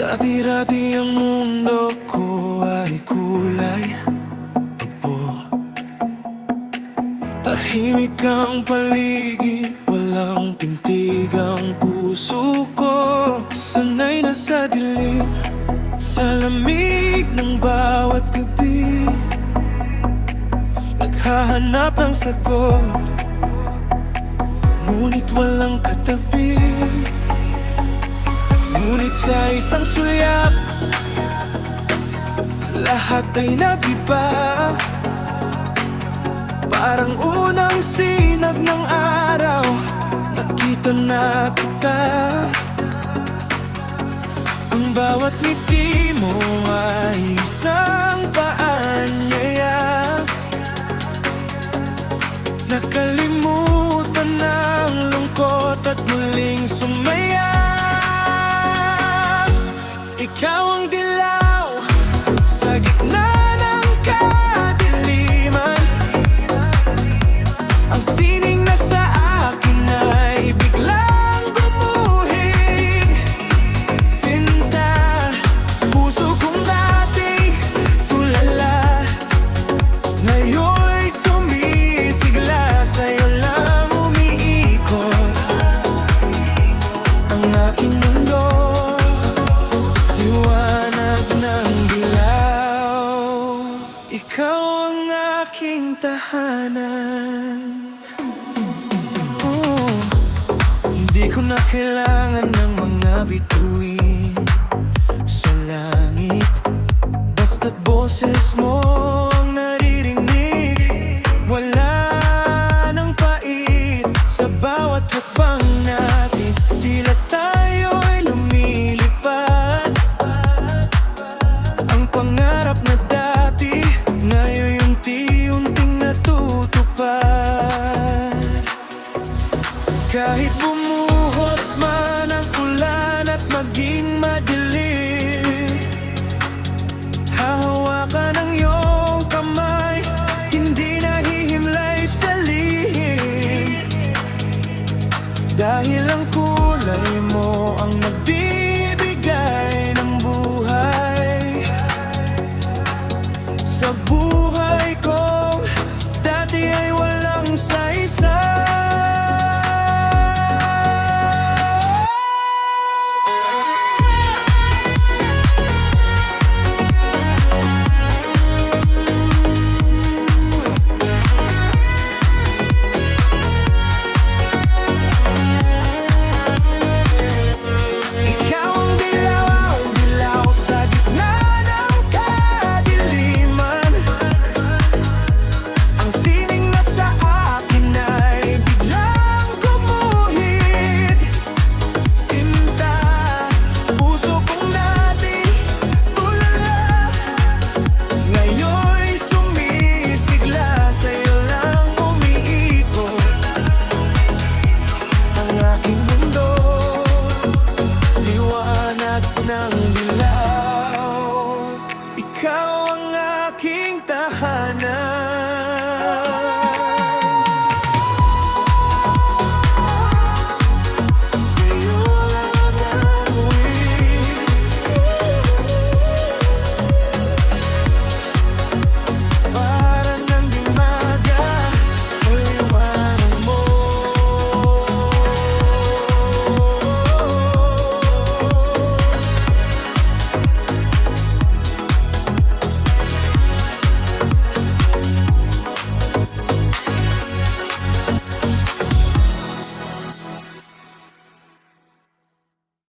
Dati-dati ang mundo ko ay kulay apo. Tahimik ang paligid, walang tintig ang puso ko. Sanay na sa dilim, sa lamig ng bawat gabi. Naghahanap ng sagot, ngunit walang katabi. Ngunit sa isang sulyap, lahat ay nag-iba. Parang unang sinag ng araw, nakita na kita. Ang bawat ngiti mo ay isang paanyaya. Nakalimutan ng lungkot at muling sumaya. Ikaw ang dilaw sa gitna ng kadiliman. Ang sining na sa akin ay biglang gumuhig. Sinta, puso kong dati tulala, ngayon'y sumisigla. Sa'yo lang umiikot ang aking mundo. Ikaw ang aking tahanan. Hindi ko na kailangan ng mga bituin sa langit, basta't boses mo ang naririnig. Wala nang pait sa bawat hakbang natin, tila tayo'y lumilipad. Ang pangarap na dati ngayon unti-unting natutupad. Kahit bumuhos man ang ulan at maging madilim, hahawakan ang iyong kamay, hindi nahihimlay sa lihim. Dahil ang kulay mo ang nagbibigay ng buhay sa buhay ko. Dati ay walang saysay. Ikaw ang dilaw, dilaw sa gitna ng kadiliman. Ang sining na sa akin ay biglang gumuhit. Sinta, puso kong dati tulala, ngayon'y sumisigla. Sa'yo lang umiikot ang aking mundo, liwanag ng